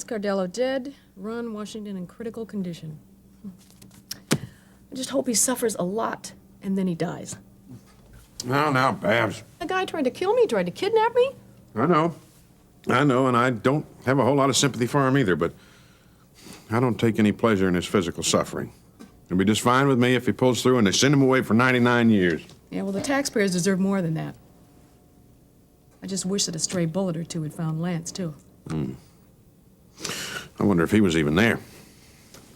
Cardello dead, Ron Washington in critical condition. I just hope he suffers a lot, and then he dies. Now, Babs. The guy tried to kill me, tried to kidnap me. I know, and I don't have a whole lot of sympathy for him either, but I don't take any pleasure in his physical suffering. It'll be just fine with me if he pulls through and they send him away for 99 years. Yeah, well, the taxpayers deserve more than that. I just wish that a stray bullet or two had found Lance, too. I wonder if he was even there.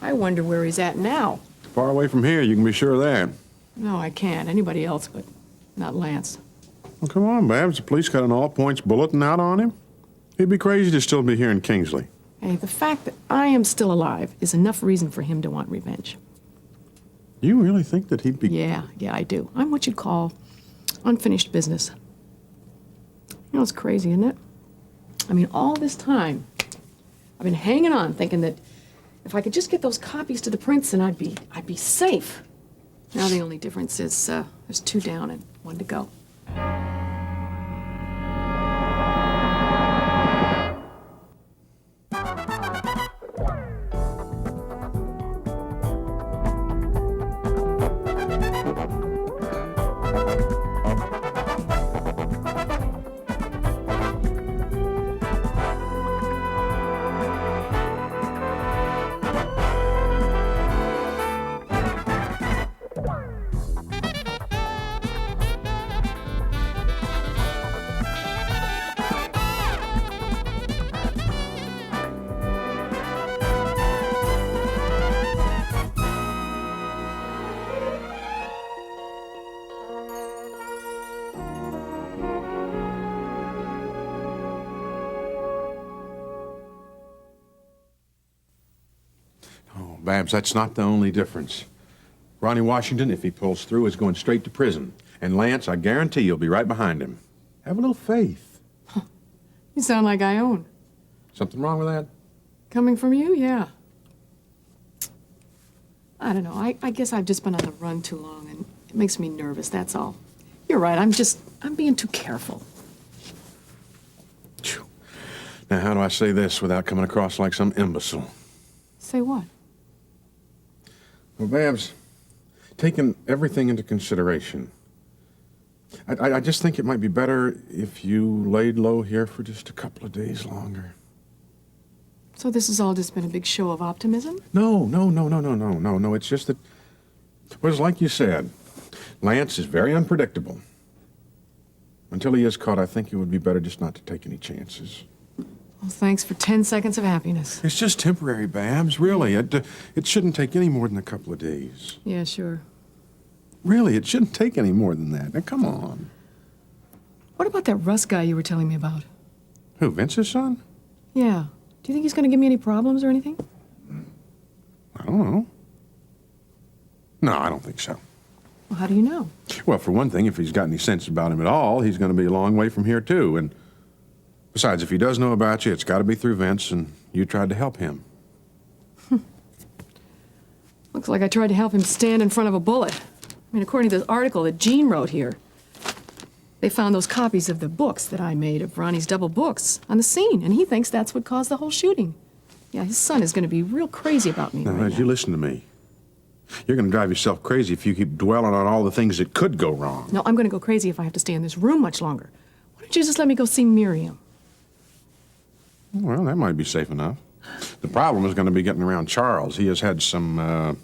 I wonder where he's at now. Far away from here, you can be sure of that. No, I can't. Anybody else, but not Lance. Well, come on, Babs. The police got an all-points bulletin out on him. He'd be crazy to still be here in Kingsley. Hey, the fact that I am still alive is enough reason for him to want revenge. You really think that he'd be... Yeah, I do. I'm what you'd call unfinished business. You know, it's crazy, isn't it? I mean, all this time, I've been hanging on, thinking that if I could just get those copies to the prince, then I'd be safe. Now the only difference is there's 2 down and 1 to go. Oh, Babs, that's not the only difference. Ronnie Washington, if he pulls through, is going straight to prison. And Lance, I guarantee you'll be right behind him. Have a little faith. You sound like I own. Something wrong with that? Coming from you, yeah. I don't know. I guess I've just been on the run too long, and it makes me nervous, that's all. You're right, I'm being too careful. Phew. Now, how do I say this without coming across like some imbecile? Say what? Well, Babs, taking everything into consideration, I just think it might be better if you laid low here for just a couple of days longer. So this has all just been a big show of optimism? No. It's just that, well, it's like you said, Lance is very unpredictable. Until he is caught, I think it would be better just not to take any chances. Well, thanks for 10 seconds of happiness. It's just temporary, Babs, really. It shouldn't take any more than a couple of days. Yeah, sure. Really, it shouldn't take any more than that. Now, come on. What about that Russ guy you were telling me about? Who, Vince's son? Yeah. Do you think he's going to give me any problems or anything? I don't know. No, I don't think so. Well, how do you know? Well, for one thing, if he's got any sense about him at all, he's going to be a long way from here, too. And besides, if he does know about you, it's got to be through Vince, and you tried to help him. Looks like I tried to help him stand in front of a bullet. I mean, according to this article that Gene wrote here, they found those copies of the books that I made of Ronnie's double books on the scene, and he thinks that's what caused the whole shooting. Yeah, his son is going to be real crazy about me Now, right as now. you listen to me, you're going to drive yourself crazy if you keep dwelling on all the things that could go wrong. No, I'm going to go crazy if I have to stay in this room much longer. Why don't you just let me go see Miriam? Well, that might be safe enough. The problem is going to be getting around Charles. He has had some,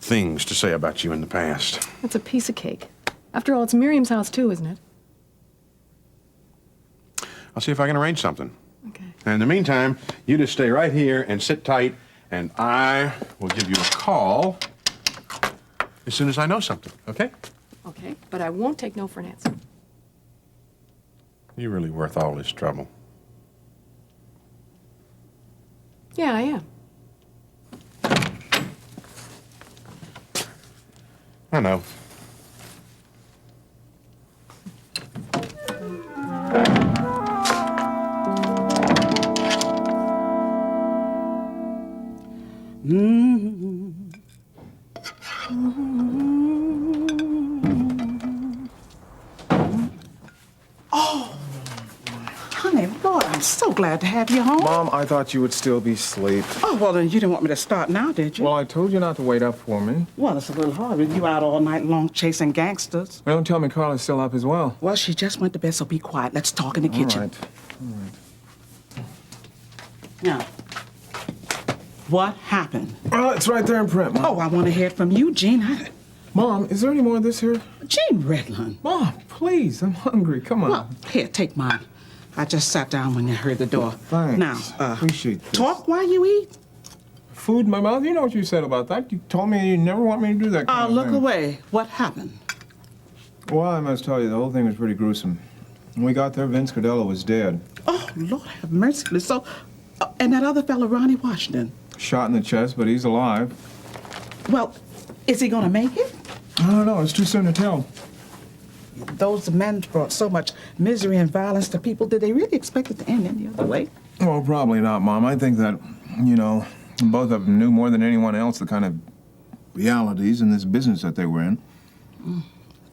things to say about you in the past. That's a piece of cake. After all, it's Miriam's house too, isn't it? I'll see if I can arrange something. Okay. And in the meantime, you just stay right here and sit tight, and I will give you a call as soon as I know something, okay? Okay, but I won't take no for an answer. You're really worth all this trouble. Yeah, I am. I know. glad to have you home. Mom, I thought you would still be asleep. Oh, well, then you didn't want me to start now, did you? Well, I told you not to wait up for me. Well, it's a little hard with you out all night long chasing gangsters. Well, don't tell me Carla's still up as well. Well, she just went to bed, so be quiet. Let's talk in the kitchen. All right. Now, what happened? Well, it's right there in print, Mom. Oh, I want to hear it from you, Gene. Mom, is there any more of this here? Gene Redlund. Mom, please, I'm hungry. Come on. Well, here, take mine. I just sat down when you heard the door. Thanks. Now, Appreciate this. talk while you eat. Food in my mouth? You know what you said about that. You told me you never want me to do that kind of Look thing. away. What happened? Well, I must tell you, the whole thing was pretty gruesome. When we got there, Vince Cordello was dead. Oh, Lord have mercy. So, and that other fellow, Ronnie Washington. Shot in the chest, but he's alive. Well, is he going to make it? I don't know. It's too soon to tell. Those men brought so much misery and violence to people. Did they really expect it to end any other way? Well, probably not, Mom. I think that, both of them knew more than anyone else the kind of realities in this business that they were in.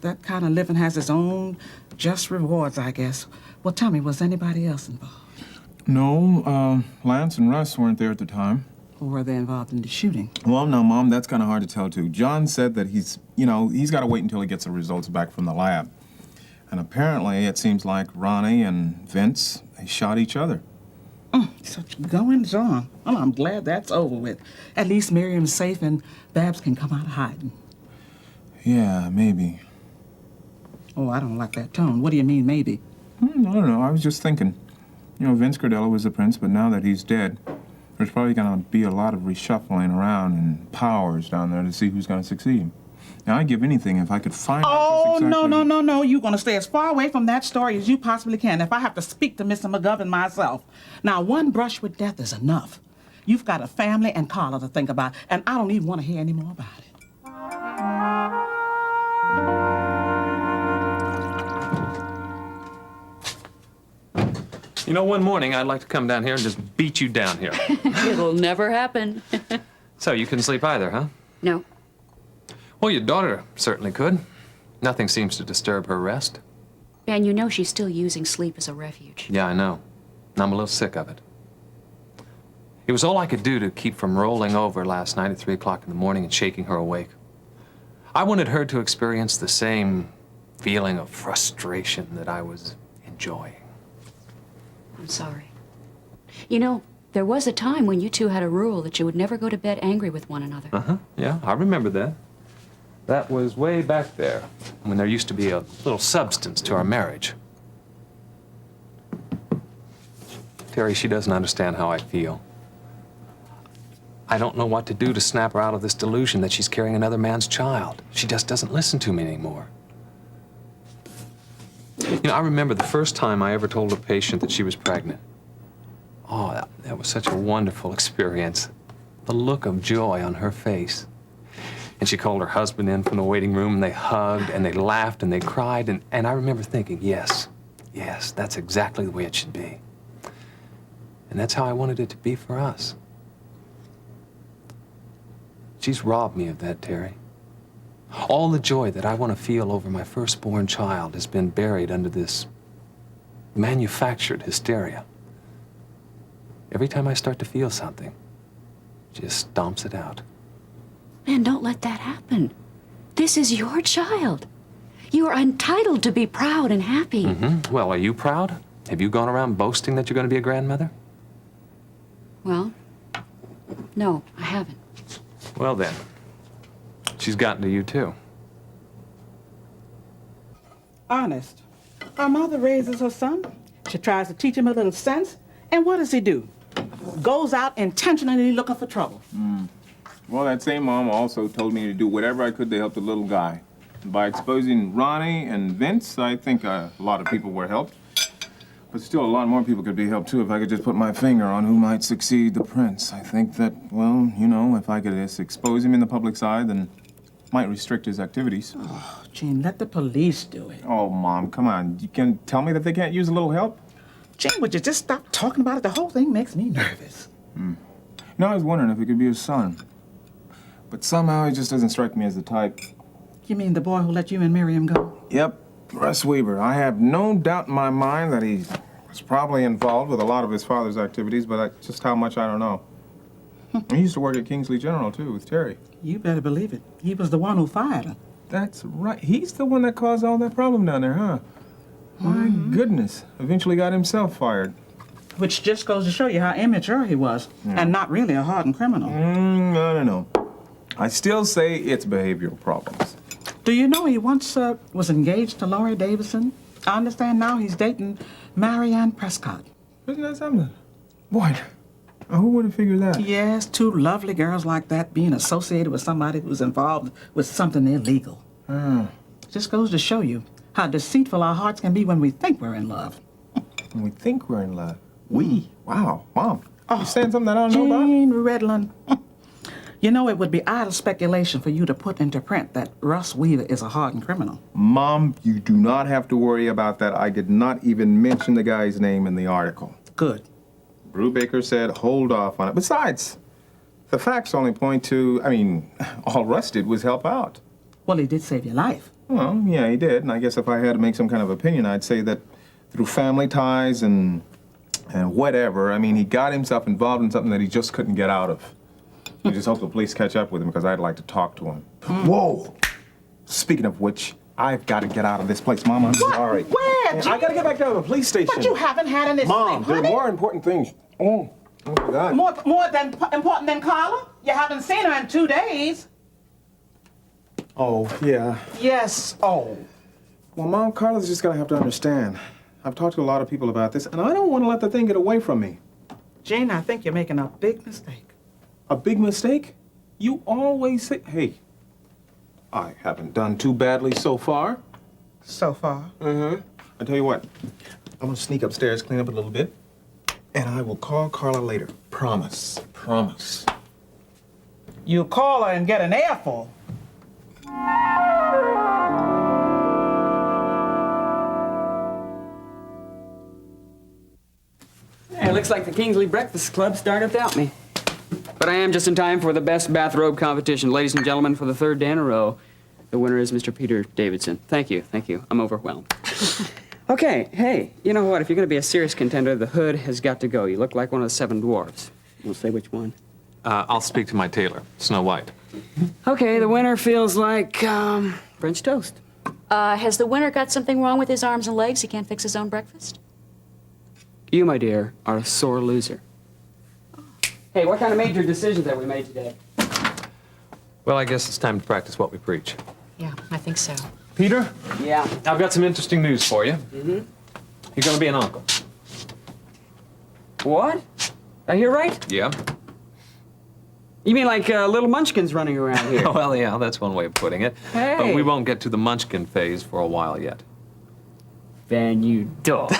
That kind of living has its own just rewards, I guess. Well, tell me, was anybody else involved? No, Lance and Russ weren't there at the time. Or were they involved in the shooting? Well, no, Mom, that's kind of hard to tell, too. John said that he's got to wait until he gets the results back from the lab. And apparently, it seems like Ronnie and Vince, they shot each other. Such goings on. Well, I'm glad that's over with. At least Miriam's safe and Babs can come out of hiding. Yeah, maybe. Oh, I don't like that tone. What do you mean, maybe? I don't know. I was just thinking. Vince Cordello was the prince, but now that he's dead, there's probably going to be a lot of reshuffling around and powers down there to see who's going to succeed. Now, I'd give anything if I could find out just exactly... No. You're going to stay as far away from that story as you possibly can if I have to speak to Mr. McGovern myself. Now, one brush with death is enough. You've got a family and Carla to think about, and I don't even want to hear any more about it. One morning I'd like to come down here and just beat you down here. It'll never happen. So you couldn't sleep either, huh? No. Well, your daughter certainly could. Nothing seems to disturb her rest. And you know she's still using sleep as a refuge. Yeah, I know. And I'm a little sick of it. It was all I could do to keep from rolling over last night at 3 o'clock in the morning and shaking her awake. I wanted her to experience the same feeling of frustration that I was enjoying. I'm sorry. There was a time when you two had a rule that you would never go to bed angry with one another. Uh-huh. Yeah, I remember that. That was way back there, when there used to be a little substance to our marriage. Terry, she doesn't understand how I feel. I don't know what to do to snap her out of this delusion that she's carrying another man's child. She just doesn't listen to me anymore. I remember the first time I ever told a patient that she was pregnant. Oh, that was such a wonderful experience. The look of joy on her face. And she called her husband in from the waiting room, and they hugged, and they laughed, and they cried, and I remember thinking, yes, that's exactly the way it should be. And that's how I wanted it to be for us. She's robbed me of that, Terry. All the joy that I want to feel over my firstborn child has been buried under this manufactured hysteria. Every time I start to feel something, she just stomps it out. Man, don't let that happen. This is your child. You are entitled to be proud and happy. Mm-hmm. Well, are you proud? Have you gone around boasting that you're going to be a grandmother? Well, no, I haven't. Well, then, she's gotten to you, too. Honest. Her mother raises her son. She tries to teach him a little sense. And what does he do? Goes out intentionally looking for trouble. Well, that same mom also told me to do whatever I could to help the little guy. By exposing Ronnie and Vince, I think a lot of people were helped. But still, a lot more people could be helped, too, if I could just put my finger on who might succeed the prince. I think that, well, if I could just expose him in the public's eye, then might restrict his activities. Oh, Gene, let the police do it. Oh, Mom, come on. You can tell me that they can't use a little help? Gene, would you just stop talking about it? The whole thing makes me nervous. I was wondering if it could be his son. But somehow he just doesn't strike me as the type. You mean the boy who let you and Miriam go? Yep, Russ Weber. I have no doubt in my mind that he's was probably involved with a lot of his father's activities, but just how much, I don't know. He used to work at Kingsley General, too, with Terry. You better believe it. He was the one who fired her. That's right. He's the one that caused all that problem down there, huh? My goodness. Eventually got himself fired. Which just goes to show you how immature he was, and not really a hardened criminal. I don't know. I still say it's behavioral problems. Do you know he once was engaged to Laurie Davidson? I understand now he's dating Marianne Prescott. Isn't that something? Boy, who would have figured that? Yes, two lovely girls like that being associated with somebody who's involved with something illegal. Just goes to show you how deceitful our hearts can be when we think we're in love. When we think we're in love. We? Wow. Mom, you saying something that I don't know about? Jane Redlund. You know, it would be idle speculation for you to put into print that Russ Weaver is a hardened criminal. Mom, you do not have to worry about that. I did not even mention the guy's name in the article. Good. Brubaker said hold off on it. Besides, the facts only point to, all Russ did was help out. Well, he did save your life. Well, yeah, he did. And I guess if I had to make some kind of opinion, I'd say that through family ties and whatever, he got himself involved in something that he just couldn't get out of. I just hope the police catch up with him because I'd like to talk to him. Whoa! Speaking of which, I've got to get out of this place. Mom, I'm sorry. Where, I Jane? got to get back down to the police station. But you haven't had any Mom, sleep, there are honey. more important things. Oh my God. More than important than Carla? You haven't seen her in 2 days. Oh, yeah. Yes. Oh. Well, Mom, Carla's just going to have to understand. I've talked to a lot of people about this, and I don't want to let the thing get away from me. Jane, I think you're making a big mistake. A big mistake? You always say, hey, I haven't done too badly so far. So far. I tell you what, I'm gonna sneak upstairs, clean up a little bit, and I will call Carla later. Promise. Promise. You call her and get an airful. It looks like the Kingsley Breakfast Club started without me. But I am just in time for the best bathrobe competition. Ladies and gentlemen, for the third day in a row, the winner is Mr. Peter Davidson. Thank you, thank you. I'm overwhelmed. Okay, hey, you know what? If you're going to be a serious contender, the hood has got to go. You look like one of the 7 dwarfs. We'll say which one. I'll speak to my tailor, Snow White. Okay, the winner feels like French toast. Has the winner got something wrong with his arms and legs? He can't fix his own breakfast? You, my dear, are a sore loser. Hey, what kind of major decisions have we made today? Well, I guess it's time to practice what we preach. Yeah, I think so. Peter, Yeah. I've got some interesting news for you. You're going to be an uncle. What? I hear right? Yeah? You mean like little munchkins running around here? Well, yeah, that's one way of putting it. Hey. But we won't get to the munchkin phase for a while yet. Van, you dog.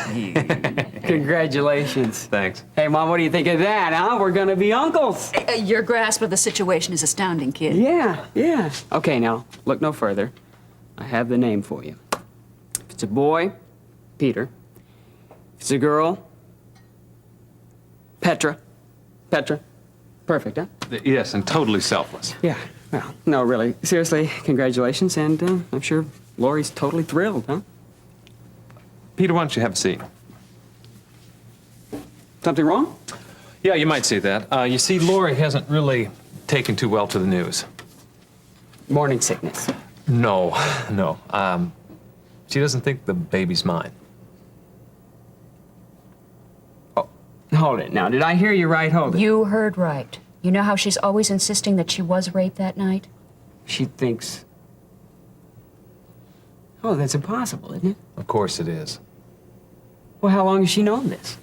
Congratulations. Thanks. Hey, Mom, what do you think of that, huh? We're gonna be uncles. Your grasp of the situation is astounding, kid. Yeah, yeah. Okay, now, look no further. I have the name for you. If it's a boy, Peter. If it's a girl, Petra. Petra. Perfect, huh? Yes, and totally selfless. Yeah. Well, no, really. Seriously, congratulations, and I'm sure Laurie's totally thrilled, huh? Peter, why don't you have a seat? Something wrong? Yeah, you might say that. You see, Laurie hasn't really taken too well to the news. Morning sickness. No, no. She doesn't think the baby's mine. Hold it now. Did I hear you right? Hold it. You heard right. You know how she's always insisting that she was raped that night? She thinks. Oh, that's impossible, isn't it? Of course it is. Well, how long has she known this?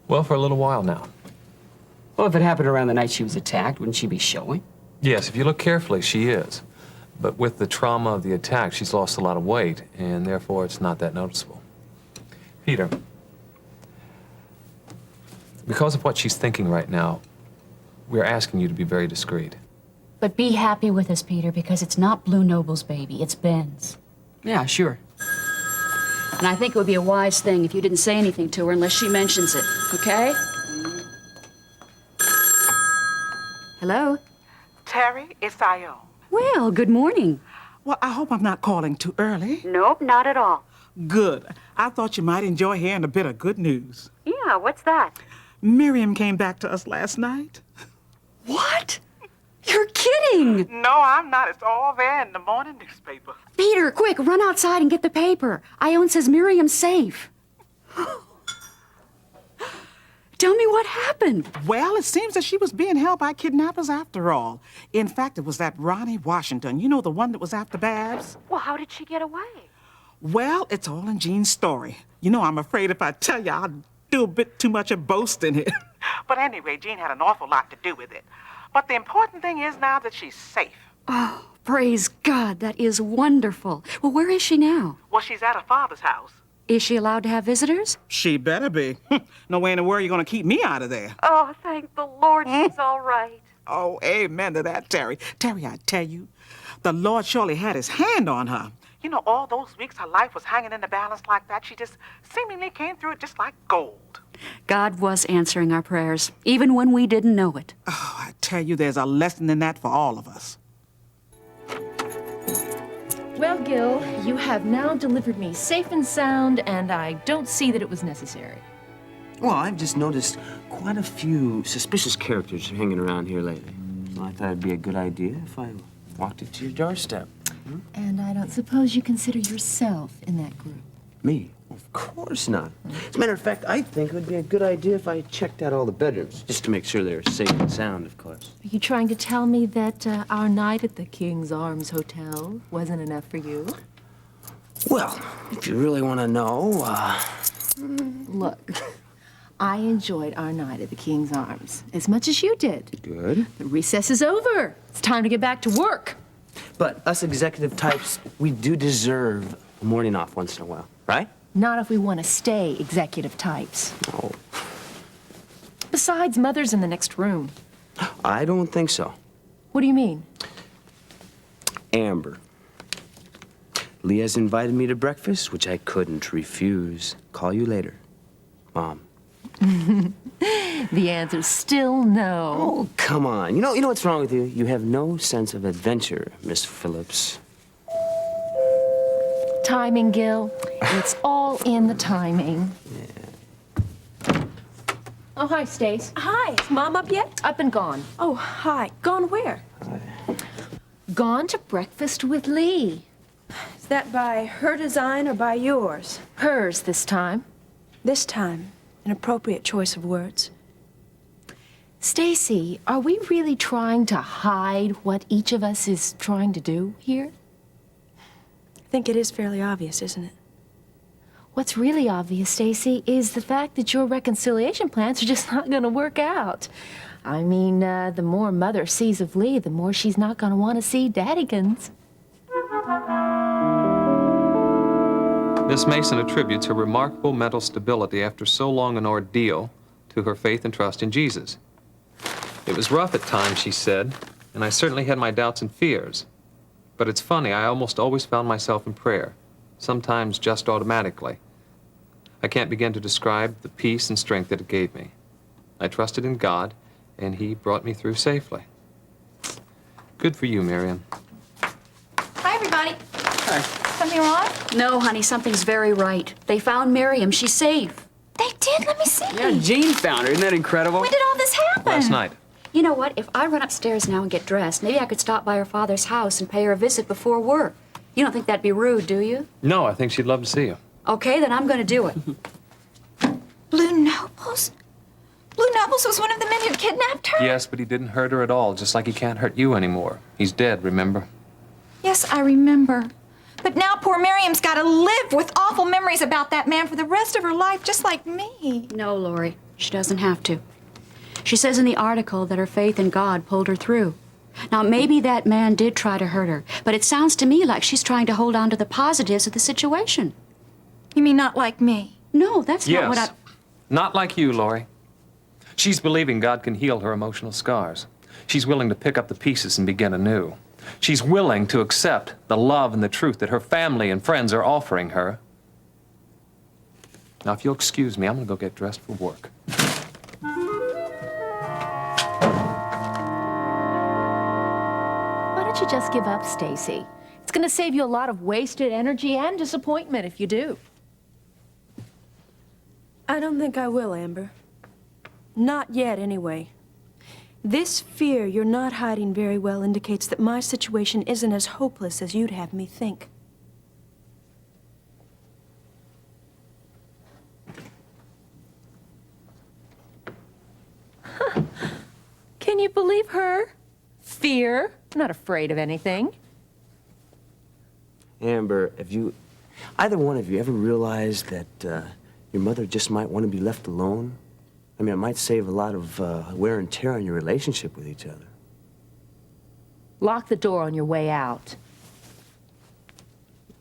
Well, for a little while now. Well, if it happened around the night she was attacked, wouldn't she be showing? Yes, if you look carefully, she is. But with the trauma of the attack, she's lost a lot of weight, and therefore it's not that noticeable. Peter, because of what she's thinking right now, we're asking you to be very discreet. But be happy with us, Peter, because it's not Blue Noble's baby, it's Ben's. Yeah, sure. And I think it would be a wise thing if you didn't say anything to her unless she mentions it, okay? Hello? Terry, it's Ione. Well, good morning. Well, I hope I'm not calling too early. Nope, not at all. Good. I thought you might enjoy hearing a bit of good news. Yeah, what's that? Miriam came back to us last night. What? You're kidding! No, I'm not. It's all there in the morning newspaper. Peter, quick, run outside and get the paper. Ione says Miriam's safe. Tell me what happened. Well, it seems that she was being held by kidnappers after all. In fact, it was that Ronnie Washington. You know, the one that was after Babs? Well, how did she get away? Well, it's all in Jean's story. You know, I'm afraid if I tell you, I'll do a bit too much of boasting here. But anyway, Jean had an awful lot to do with it. But the important thing is now that she's safe. Oh, praise God, that is wonderful. Well, where is she now? Well, she's at her father's house. Is she allowed to have visitors? She better be. No way in the world you're going to keep me out of there. Oh, thank the Lord she's all right. Oh, amen to that, Terry. Terry, I tell you, the Lord surely had his hand on her. You know, all those weeks her life was hanging in the balance like that, she just seemingly came through it just like gold. God was answering our prayers, even when we didn't know it. Oh, I tell you, there's a lesson in that for all of us. Well, Gil, you have now delivered me safe and sound, and I don't see that it was necessary. Well, I've just noticed quite a few suspicious characters hanging around here lately. So I thought it'd be a good idea if I walked it to your doorstep. And I don't suppose you consider yourself in that group. Me? Of course not. As a matter of fact, I think it would be a good idea if I checked out all the bedrooms, just to make sure they're safe and sound, of course. Are you trying to tell me that our night at the King's Arms Hotel wasn't enough for you? Well, if you really want to know, Look, I enjoyed our night at the King's Arms as much as you did. good. The recess is over. It's time to get back to work. But us executive types, we do deserve a morning off once in a while, right? Not if we want to stay executive types. Oh, Besides, Mother's in the next room. I don't think so. What do you mean? Amber. Leah's invited me to breakfast, which I couldn't refuse. Call you later, Mom. The answer's still no. Oh, come on. You know what's wrong with you? You have no sense of adventure, Miss Phillips. Timing, Gil. It's all in the timing. Oh, hi, Stace. Hi, is Mom up yet? Up and gone. Oh, hi. Gone where? Gone to breakfast with Lee. Is that by her design or by yours? Hers this time. This time, an appropriate choice of words. Stacy, are we really trying to hide what each of us is trying to do here? I think it is fairly obvious, isn't it? What's really obvious, Stacy, is the fact that your reconciliation plans are just not going to work out. I mean, the more Mother sees of Lee, the more she's not going to want to see Daddykins. Miss Mason attributes her remarkable mental stability after so long an ordeal to her faith and trust in Jesus. It was rough at times, she said, and I certainly had my doubts and fears. But it's funny, I almost always found myself in prayer, sometimes just automatically. I can't begin to describe the peace and strength that it gave me. I trusted in God, and He brought me through safely. Good for you, Miriam. Hi, everybody. Hi. Something wrong? No, honey, something's very right. They found Miriam. She's safe. They did. Let me see. Yeah, Jean found her. Isn't that incredible? When did all this happen? Last night. You know what? If I run upstairs now and get dressed, maybe I could stop by her father's house and pay her a visit before work. You don't think that'd be rude, do you? No, I think she'd love to see you. Okay, then I'm going to do it. Blue Nobles? Blue Nobles was one of the men who kidnapped her? Yes, but he didn't hurt her at all, just like he can't hurt you anymore. He's dead, remember? Yes, I remember. But now poor Miriam's got to live with awful memories about that man for the rest of her life, just like me. No, Lori, she doesn't have to. She says in the article that her faith in God pulled her through. Now, maybe that man did try to hurt her, but it sounds to me like she's trying to hold on to the positives of the situation. You mean not like me? No, that's not what I... Yes. Not like you, Lori. She's believing God can heal her emotional scars. She's willing to pick up the pieces and begin anew. She's willing to accept the love and the truth that her family and friends are offering her. Now, if you'll excuse me, I'm going to go get dressed for work. Why don't you just give up, Stacy? It's going to save you a lot of wasted energy and disappointment if you do. I don't think I will, Amber. Not yet, anyway. This fear you're not hiding very well indicates that my situation isn't as hopeless as you'd have me think. Can you believe her? Fear. Not afraid of anything. Amber, have you, either one of you ever realized that your mother just might want to be left alone? I mean, it might save a lot of wear and tear on your relationship with each other. Lock the door on your way out.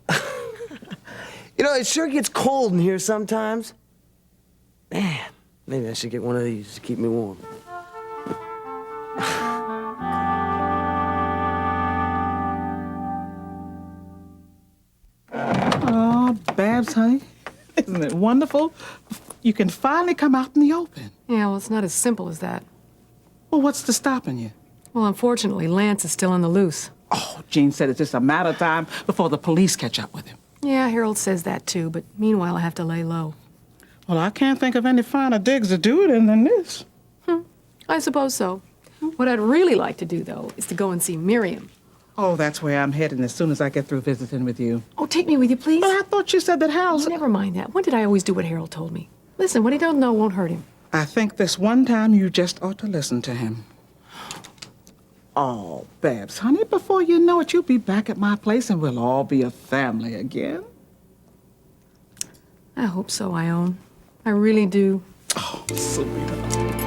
You know, it sure gets cold in here sometimes. Man, maybe I should get one of these to keep me warm. Oh, Babs, honey, isn't it wonderful? You can finally come out in the open. Yeah, well, it's not as simple as that. Well, what's to stopping you? Well, unfortunately, Lance is still on the loose. Oh, Jean said it's just a matter of time before the police catch up with him. Yeah, Harold says that too, but meanwhile, I have to lay low. Well, I can't think of any finer digs to do it in than this. I suppose so. What I'd really like to do, though, is to go and see Miriam. Oh, that's where I'm heading as soon as I get through visiting with you. Oh, take me with you, please. But I thought you said that Harold's... Oh, never mind that. When did I always do what Harold told me? Listen, what he don't know won't hurt him. I think this one time you just ought to listen to him. Oh, Babs, honey, before you know it, you'll be back at my place and we'll all be a family again. I hope so, Ione. I really do. Oh, sweetheart.